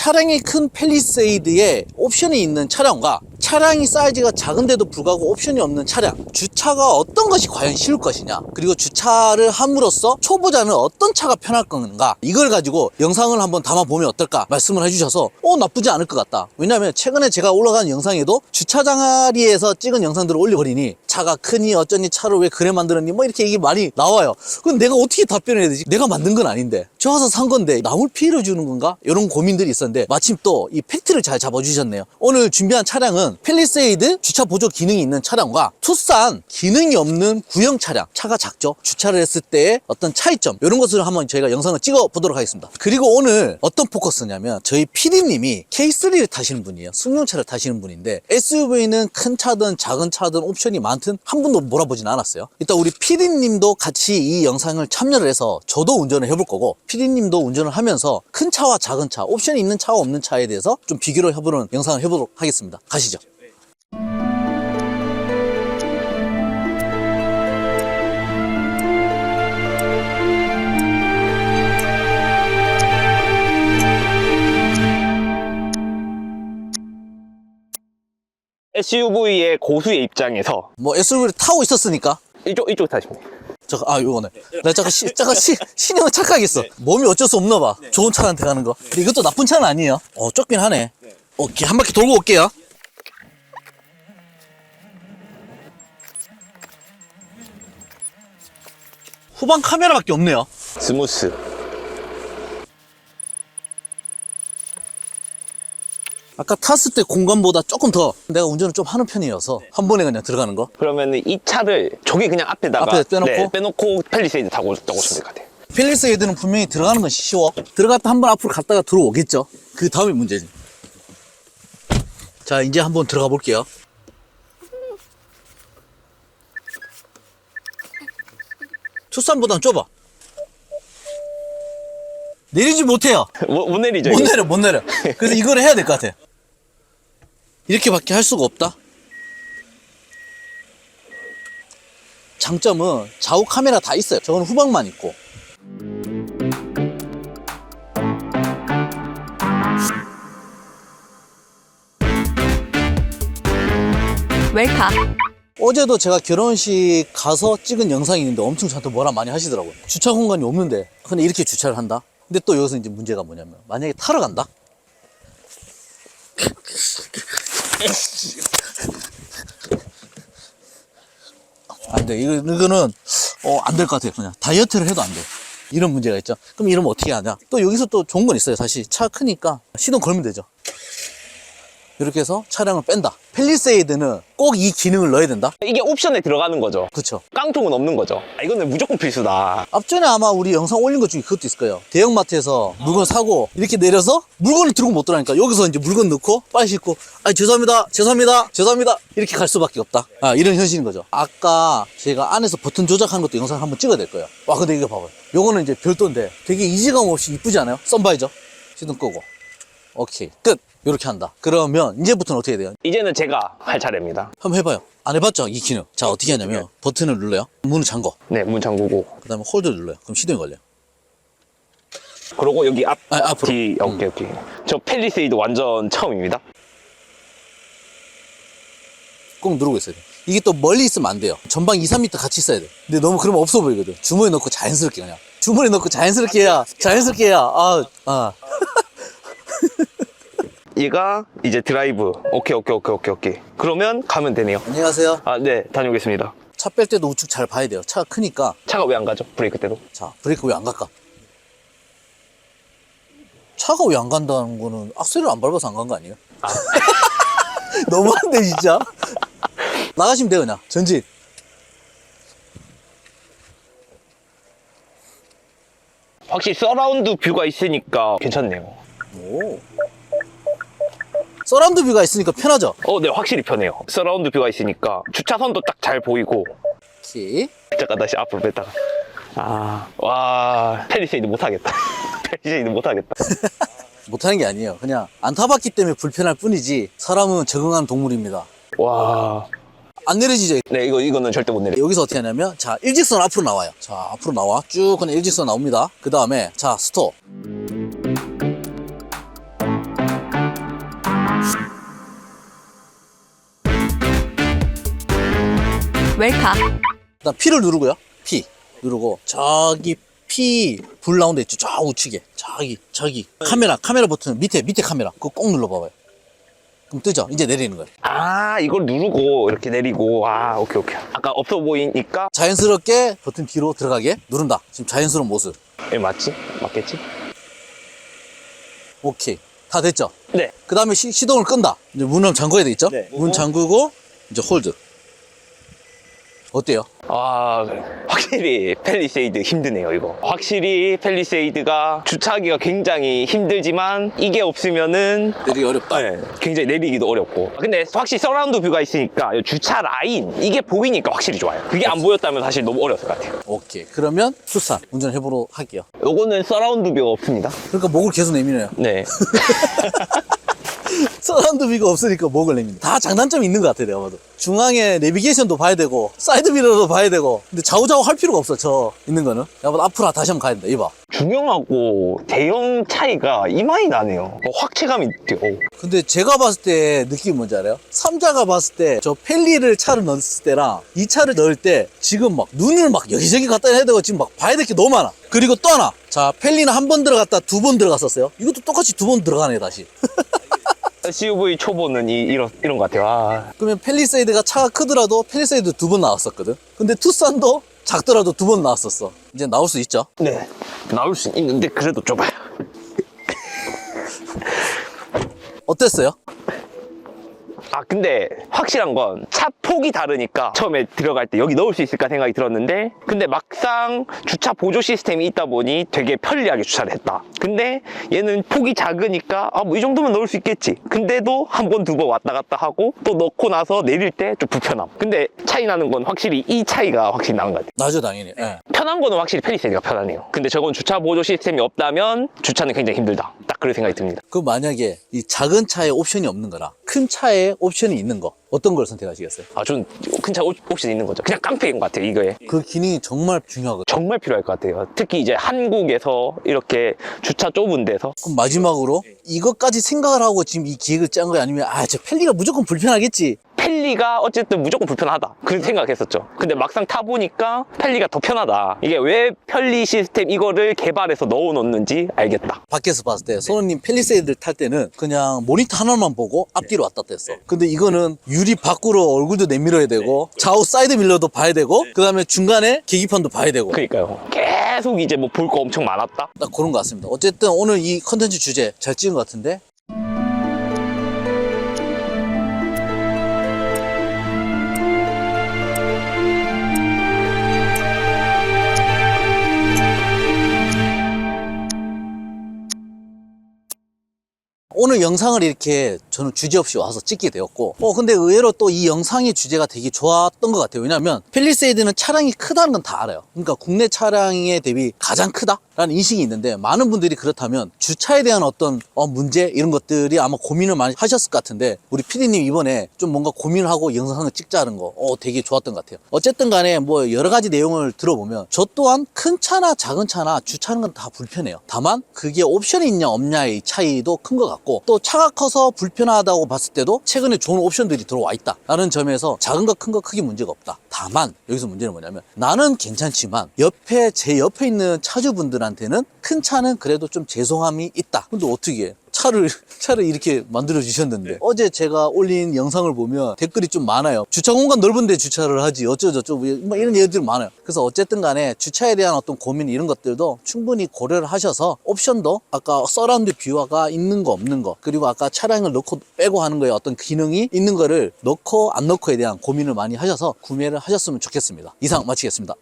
차량이 큰 팰리세이드에 옵션이 있는 차량과 차량이 사이즈가 작은데도 불구하고 옵션이 없는 차량, 주차가 어떤 것이 과연 쉬울 것이냐, 그리고 주차를 함으로써 초보자는 어떤 차가 편할 건가, 이걸 가지고 영상을 한번 담아보면 어떨까 말씀을 해주셔서 나쁘지 않을 것 같다. 왜냐하면 최근에 제가 올라간 영상에도 주차장아리에서 찍은 영상들을 올려버리니 차가 크니 어쩌니 차를 왜 그래 만들었니 뭐 이렇게 얘기 많이 나와요. 그럼 내가 어떻게 답변을 해야 되지? 내가 만든 건 아닌데 좋아서 산 건데 남을 피해를 주는 건가? 이런 고민들이 있었는데 마침 또 이 팩트를 잘 잡아주셨네요. 오늘 준비한 차량은 팰리세이드 주차 보조 기능이 있는 차량과 투싼 기능이 없는 구형 차량, 차가 작죠? 주차를 했을 때의 어떤 차이점, 이런 것을 한번 저희가 영상을 찍어 보도록 하겠습니다. 그리고 오늘 어떤 포커스냐면 저희 PD님이 K3를 타시는 분이에요. 승용차를 타시는 분인데 SUV는 큰 차든 작은 차든 옵션이 많든 한 번도 몰아보진 않았어요. 일단 우리 PD님도 같이 이 영상을 참여를 해서 저도 운전을 해볼 거고 PD님도 운전을 하면서 큰 차와 작은 차, 옵션이 있는 차와 없는 차에 대해서 좀 비교를 해보는 영상을 해보도록 하겠습니다. 가시죠. SUV의 고수의 입장에서 뭐 SUV를 타고 있었으니까 이쪽 타시면 돼요. 요거네. 나 잠깐 신형을 착각했어. 몸이 어쩔 수 없나 봐. 좋은 차한테 가는 거. 근데 이것도 나쁜 차는 아니에요. 좁긴 하네. 오케이, 한 바퀴 돌고 올게요. 후방 카메라밖에 없네요. 스무스. 아까 탔을 때 공간보다 조금 더 내가 운전을 좀 하는 편이어서 한 번에 그냥 들어가는 거. 그러면 이 차를 저기 그냥 앞에다가 앞에 빼놓고? 네, 빼놓고 팰리세이드 타고 오시면 될 것 같아요. 팰리세이드는 분명히 들어가는 건 쉬워. 들어갔다 한 번 앞으로 갔다가 들어오겠죠. 그 다음이 문제지. 자, 이제 한번 들어가 볼게요. 투싼보단 좁아. 내리지 못해요. 못 내리죠. 못 내려. 그래서 이걸 해야 될 것 같아. 이렇게밖에 할 수가 없다. 장점은 좌우 카메라 다 있어요. 저건 후방만 있고. 웰컴. 어제도 제가 결혼식 가서 찍은 영상이 있는데 엄청 저한테 뭐라 많이 하시더라고요. 주차 공간이 없는데 근데 이렇게 주차를 한다? 근데 또 여기서 이제 문제가 뭐냐면 만약에 타러 간다? 안 돼. 이거는 안 될 것 같아요. 그냥 다이어트를 해도 안 돼. 이런 문제가 있죠. 그럼 이러면 어떻게 하냐? 또 여기서 또 좋은 건 있어요. 사실 차 크니까 시동 걸면 되죠. 이렇게 해서 차량을 뺀다. 팰리세이드는 꼭 이 기능을 넣어야 된다. 이게 옵션에 들어가는 거죠. 그쵸. 깡통은 없는 거죠. 이거는 무조건 필수다. 앞전에 아마 우리 영상 올린 것 중에 그것도 있을 거예요. 대형마트에서 물건 사고 이렇게 내려서 물건을 들고 못 들어가니까 여기서 이제 물건 넣고 빨리 싣고 죄송합니다 이렇게 갈 수밖에 없다. 이런 현실인 거죠. 아까 제가 안에서 버튼 조작하는 것도 영상 한번 찍어야 될 거예요. 와, 근데 이거 봐봐요. 요거는 이제 별도인데 되게 이질감 없이 이쁘지 않아요? 썬바이저. 시동 끄고 오케이, 끝. 이렇게 한다. 그러면 이제부터는 어떻게 돼요? 이제는 제가 할 차례입니다. 한번 해봐요. 안 해봤죠? 이 기능. 자, 어떻게 하냐면 버튼을 눌러요. 문을 잠궈. 네, 문 잠그고. 그 다음에 홀드 눌러요. 그럼 시동이 걸려요. 그리고 여기 앞으로. 뒤, 오케이. 저 팰리세이드 완전 처음입니다. 꼭 누르고 있어야 돼. 이게 또 멀리 있으면 안 돼요. 전방 2, 3m 같이 있어야 돼. 근데 너무 그러면 없어 보이거든. 주머니에 넣고 자연스럽게 그냥. 주머니에 넣고 자연스럽게 해야. 얘가 이제 드라이브. 오케이. 그러면 가면 되네요. 안녕하세요. 네, 다녀오겠습니다. 차 뺄 때도 우측 잘 봐야 돼요. 차가 크니까. 차가 왜 안 가죠? 브레이크 때도? 자, 브레이크 왜 안 갈까? 차가 왜 안 간다는 거는 악셀을 안 밟아서 안 간 거 아니에요? 너무한데 진짜. 나가시면 돼요. 그냥 전진. 확실히 서라운드 뷰가 있으니까 괜찮네요. 오. 서라운드 뷰가 있으니까 편하죠? 네, 확실히 편해요. 서라운드 뷰가 있으니까 주차선도 딱 잘 보이고. 오케이. 잠깐 다시 앞으로 뺐다가. 와, 팰리세이드 못하겠다. 팰리세이드 못하겠다. 못하는 게 아니에요. 그냥 안 타봤기 때문에 불편할 뿐이지 사람은 적응하는 동물입니다. 와. 안 내려지죠? 네, 이거는 절대 못 내려. 여기서 어떻게 하냐면 자, 일직선 앞으로 나와요. 자, 앞으로 나와. 쭉 그냥 일직선 나옵니다. 그 다음에 자, 스톱. 웰컴. 일단 P를 누르고요. P 누르고 저기 P 불 나온 데 있죠. 저 우측에 저기 카메라 버튼 밑에 카메라 그거 꼭 눌러봐봐요. 그럼 뜨죠. 이제 내리는 거예요. 아, 이걸 누르고 이렇게 내리고. 아, 오케이. 아까 없어 보이니까. 자연스럽게 버튼 뒤로 들어가게 누른다. 지금 자연스러운 모습. 예, 맞지? 맞겠지? 오케이. 다 됐죠? 네. 그 다음에 시동을 끈다. 이제 문을 잠궈야 돼 있죠? 네. 문 잠그고 이제 홀드. 어때요? 아, 확실히 팰리세이드 힘드네요, 이거. 확실히 팰리세이드가 주차하기가 굉장히 힘들지만 이게 없으면은 내리기 어렵다. 네, 굉장히 내리기도 어렵고. 근데 확실히 서라운드 뷰가 있으니까 주차 라인 이게 보이니까 확실히 좋아요. 그게 안 보였다면 사실 너무 어려웠을 것 같아요. 오케이. 그러면 투싼 운전해보도록 할게요. 요거는 서라운드 뷰가 없습니다. 그러니까 목을 계속 내미네요. 네. 서라운드 뷰가 없으니까 목을 내민다. 다 장단점이 있는 것 같아, 내가 봐도. 중앙에 내비게이션도 봐야 되고, 사이드 미러도 봐야 되고. 근데 좌우좌우 할 필요가 없어, 저 있는 거는. 내가 봐도 앞으로 다시 한번 가야 된다, 이봐. 중형하고 대형 차이가 이마이 나네요. 확체감이 있대요. 근데 제가 봤을 때 느낌이 뭔지 알아요? 삼자가 봤을 때 저 펠리를 차를 넣었을 때랑 이 차를 넣을 때 지금 막 눈을 막 여기저기 갖다 해야 되고 지금 막 봐야 될 게 너무 많아. 그리고 또 하나. 자, 펠리는 한 번 들어갔다 두 번 들어갔었어요. 이것도 똑같이 두 번 들어가네, 다시. SUV 초보는 이런 것 같아요. 아. 그러면 펠리세이드가 차가 크더라도 펠리세이드 두 번 나왔었거든. 근데 투싼도 작더라도 두 번 나왔었어. 이제 나올 수 있죠? 네. 나올 수 있는데 그래도 좁아요. 어땠어요? 아, 근데 확실한 건 차 폭이 다르니까 처음에 들어갈 때 여기 넣을 수 있을까 생각이 들었는데, 근데 막상 주차 보조 시스템이 있다 보니 되게 편리하게 주차를 했다. 근데 얘는 폭이 작으니까 아, 뭐 이 정도면 넣을 수 있겠지. 근데도 한 번, 두 번 왔다 갔다 하고 또 넣고 나서 내릴 때 좀 불편함. 근데 차이 나는 건 확실히 이 차이가 확실히 나는 것 같아요. 나죠, 당연히. 예. 편한 거는 확실히 팰리세이드가 편하네요. 근데 저건 주차 보조 시스템이 없다면 주차는 굉장히 힘들다. 딱 그런 생각이 듭니다. 그 만약에 이 작은 차에 옵션이 없는 거랑 큰 차에 옵션이 있는 거 어떤 걸 선택하시겠어요? 아, 전 큰 차 옵션 있는 거죠. 그냥 깡패인 것 같아요, 이거에. 그 기능이 정말 중요하거든요. 정말 필요할 것 같아요. 특히 이제 한국에서 이렇게 주차 좁은 데서. 그럼 마지막으로 이것까지 생각을 하고 지금 이 기획을 짠 거야? 아니면 저 펠리가 무조건 불편하겠지? 펠리가 어쨌든 무조건 불편하다, 그런 생각했었죠. 근데 막상 타보니까 펠리가 더 편하다. 이게 왜 펠리 시스템 이거를 개발해서 넣어놓는지 알겠다. 밖에서 봤을 때 손호님 펠리세이드를 탈 때는 그냥 모니터 하나만 보고 앞뒤로 왔다 갔다 했어. 근데 이거는 유리 밖으로 얼굴도 내밀어야 되고 좌우 사이드 밀러도 봐야 되고 그 다음에 중간에 계기판도 봐야 되고 그러니까요. 계속 이제 뭐 볼 거 엄청 많았다. 딱 그런 것 같습니다. 어쨌든 오늘 이 컨텐츠 주제 잘 찍은 것 같은데 오늘 영상을 이렇게 저는 주제 없이 와서 찍게 되었고 근데 의외로 또 이 영상의 주제가 되게 좋았던 것 같아요. 왜냐하면 팰리세이드는 차량이 크다는 건 다 알아요. 그러니까 국내 차량에 대비 가장 크다라는 인식이 있는데 많은 분들이 그렇다면 주차에 대한 어떤 문제 이런 것들이 아마 고민을 많이 하셨을 것 같은데 우리 PD님 이번에 좀 뭔가 고민을 하고 영상을 찍자는 거 되게 좋았던 것 같아요. 어쨌든 간에 뭐 여러 가지 내용을 들어보면 저 또한 큰 차나 작은 차나 주차하는 건 다 불편해요. 다만 그게 옵션이 있냐 없냐의 차이도 큰 것 같고 또 차가 커서 불편하다고 봤을 때도 최근에 좋은 옵션들이 들어와 있다 라는 점에서 작은 거 큰 거 크게 문제가 없다. 다만 여기서 문제는 뭐냐면 나는 괜찮지만 제 옆에 있는 차주분들한테는 큰 차는 그래도 좀 죄송함이 있다. 근데 어떻게 해? 차를 이렇게 만들어 주셨는데 어제 제가 올린 영상을 보면 댓글이 좀 많아요. 주차 공간 넓은데 주차를 하지 어쩌고저쩌고 막 이런 얘기들이 많아요. 그래서 어쨌든 간에 주차에 대한 어떤 고민 이런 것들도 충분히 고려를 하셔서 옵션도 아까 서라운드 뷰가 있는 거 없는 거 그리고 아까 차량을 넣고 빼고 하는 거에 어떤 기능이 있는 거를 넣고 안 넣고에 대한 고민을 많이 하셔서 구매를 하셨으면 좋겠습니다. 이상 마치겠습니다.